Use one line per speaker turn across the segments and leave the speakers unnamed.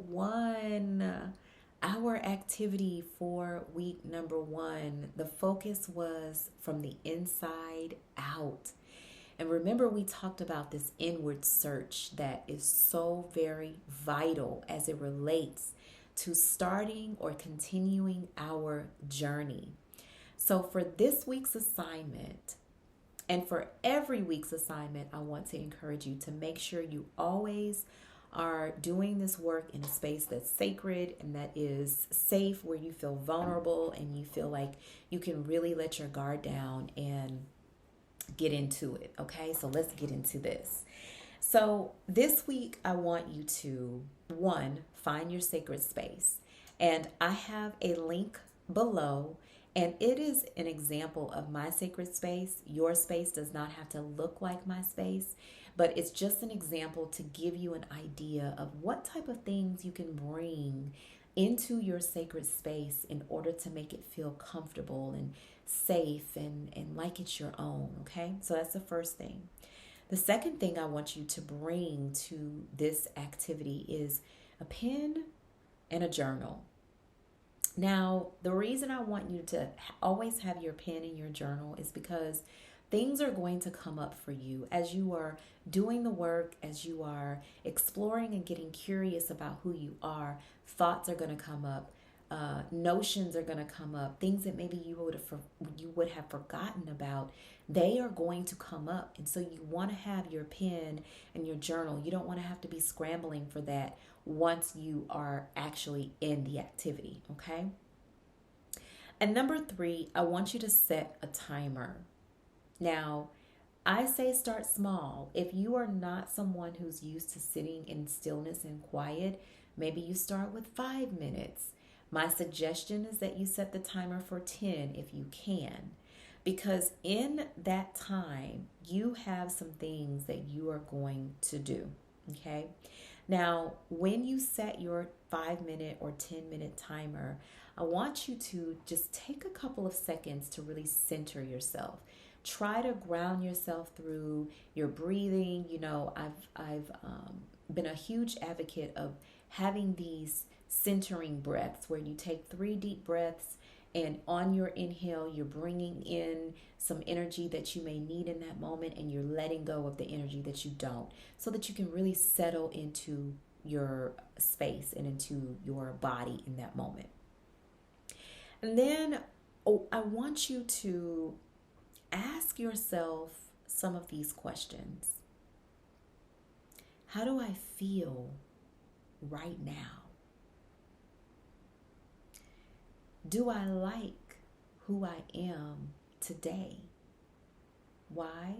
1. Our activity for week number 1, the focus was from the inside out. And remember, we talked about this inward search that is so very vital as it relates to starting or continuing our journey. So, for this week's assignment, and for every week's assignment, I want to encourage you to make sure you always are doing this work in a space that's sacred and that is safe, where you feel vulnerable and you feel like you can really let your guard down and get into it. Okay, so let's get into this. So this week, I want you to, 1, find your sacred space. And I have a link below, and it is an example of my sacred space. Your space does not have to look like my space, but it's just an example to give you an idea of what type of things you can bring into your sacred space in order to make it feel comfortable and safe and like it's your own. Okay, so that's the first thing. The second thing I want you to bring to this activity is a pen and a journal. Now, the reason I want you to always have your pen in your journal is because things are going to come up for you as you are doing the work, as you are exploring and getting curious about who you are. Thoughts are going to come up. Notions are going to come up. Things that maybe you would have forgotten about, they are going to come up. And so you want to have your pen and your journal. You don't want to have to be scrambling for that once you are actually in the activity. Okay. And number 3, I want you to set a timer. Now, I say start small. If you are not someone who's used to sitting in stillness and quiet, maybe you start with 5 minutes. My suggestion is that you set the timer for 10 if you can, because in that time, you have some things that you are going to do, okay? Now, when you set your 5-minute or 10-minute timer, I want you to just take a couple of seconds to really center yourself. Try to ground yourself through your breathing. You know, I've been a huge advocate of having these centering breaths where you take 3 deep breaths, and on your inhale, you're bringing in some energy that you may need in that moment, and you're letting go of the energy that you don't, so that you can really settle into your space and into your body in that moment. And then I want you to ask yourself some of these questions. How do I feel right now? Do I like who I am today? Why?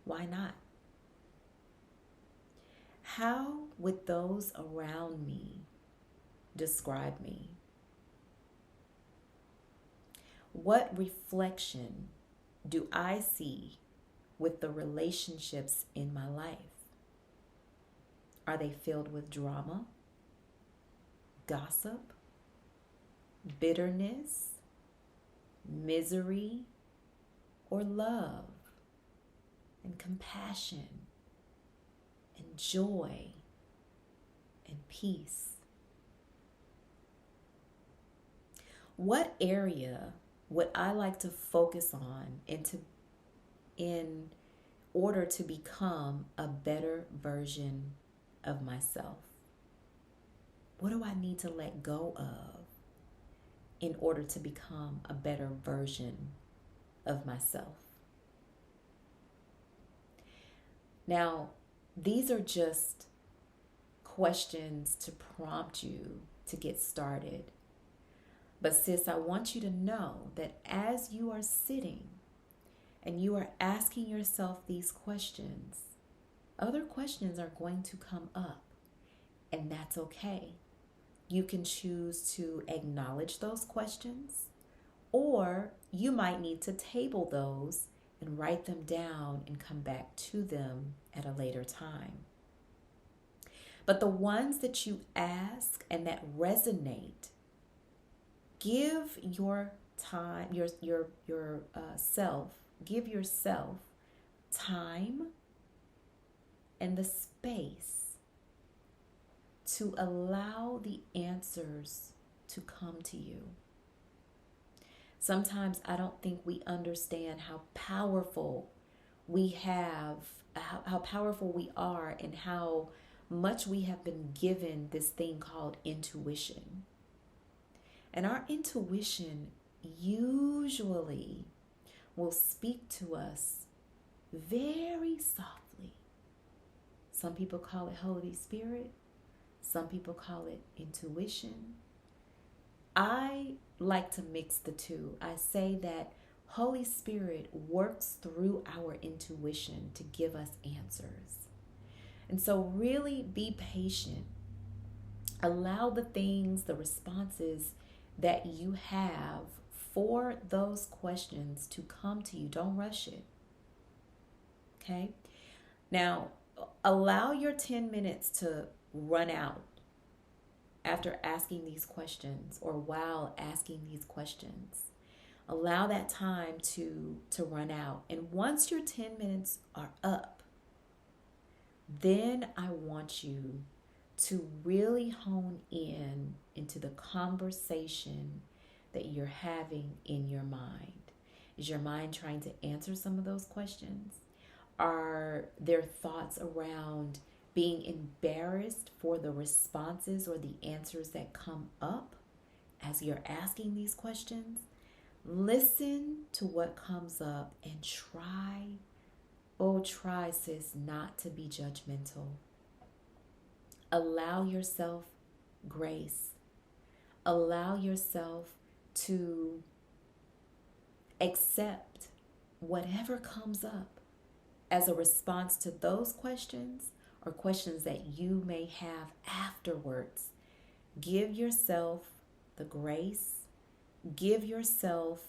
Why not? How would those around me describe me? What reflection do I see with the relationships in my life? Are they filled with drama, gossip, bitterness, misery, or love and compassion and joy and peace? What area would I like to focus on in order to become a better version of myself? What do I need to let go of in order to become a better version of myself? Now, these are just questions to prompt you to get started. But sis, I want you to know that as you are sitting and you are asking yourself these questions, other questions are going to come up, and that's okay. You can choose to acknowledge those questions, or you might need to table those and write them down and come back to them at a later time. But the ones that you ask and that resonate, give your time, give yourself time and the space to allow the answers to come to you. Sometimes I don't think we understand how powerful how powerful we are, and how much we have been given this thing called intuition. And our intuition usually will speak to us very softly. Some people call it Holy Spirit. Some people call it intuition. I like to mix the two. I say that Holy Spirit works through our intuition to give us answers. And so really be patient. Allow the things, the responses that you have for those questions to come to you. Don't rush it. Okay? Now, allow your 10 minutes to run out after asking these questions, or while asking these questions. Allow that time to run out. And once your 10 minutes are up, then I want you to really hone in into the conversation that you're having in your mind. Is your mind trying to answer some of those questions? Are there thoughts around being embarrassed for the responses or the answers that come up as you're asking these questions? Listen to what comes up and try, sis, not to be judgmental. Allow yourself grace. Allow yourself to accept whatever comes up as a response to those questions, or questions that you may have afterwards. Give yourself the grace. Give yourself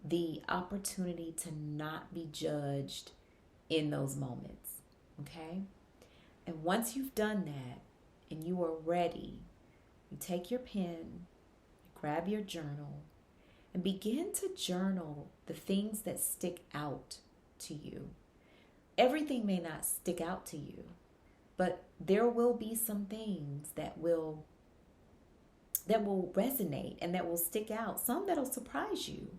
the opportunity to not be judged in those moments. Okay? And once you've done that and you are ready, you take your pen, you grab your journal, and begin to journal the things that stick out to you. Everything may not stick out to you, but there will be some things that will resonate and that will stick out. Some that'll surprise you,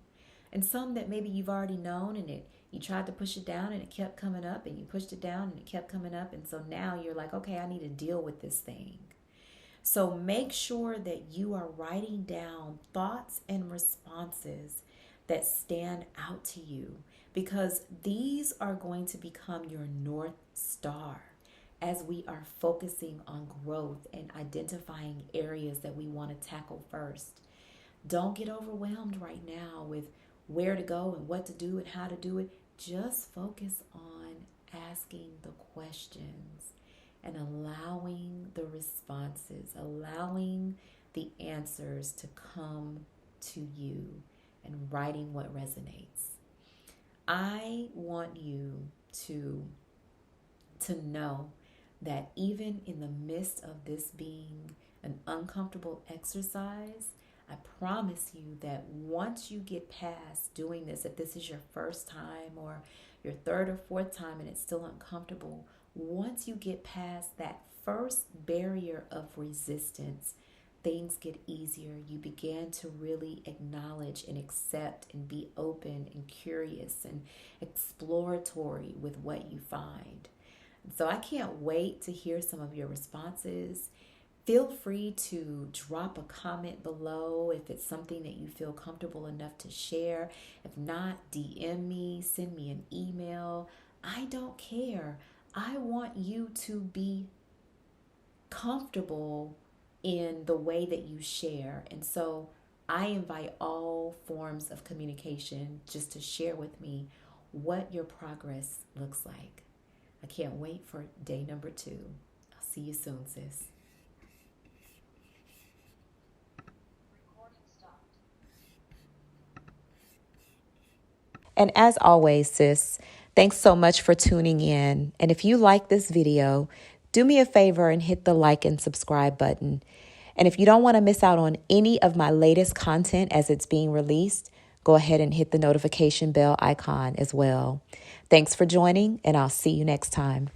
and some that maybe you've already known, and you tried to push it down and it kept coming up, and you pushed it down and it kept coming up, and so now you're like, okay, I need to deal with this thing. So make sure that you are writing down thoughts and responses that stand out to you, because these are going to become your North Star as we are focusing on growth and identifying areas that we want to tackle first. Don't get overwhelmed right now with where to go and what to do and how to do it. Just focus on asking the questions and allowing the responses, allowing the answers to come to you, and writing what resonates. I want you to know that even in the midst of this being an uncomfortable exercise, I promise you that once you get past doing this, if this is your first time or your third or fourth time and it's still uncomfortable, once you get past that first barrier of resistance, things get easier. You begin to really acknowledge and accept and be open and curious and exploratory with what you find. So I can't wait to hear some of your responses. Feel free to drop a comment below if it's something that you feel comfortable enough to share. If not, DM me, send me an email. I don't care. I want you to be comfortable in the way that you share. And so I invite all forms of communication just to share with me what your progress looks like. I can't wait for day number 2. I'll see you soon, sis. And as always, sis, thanks so much for tuning in. And if you like this video, do me a favor and hit the like and subscribe button. And if you don't want to miss out on any of my latest content as it's being released, go ahead and hit the notification bell icon as well. Thanks for joining, and I'll see you next time.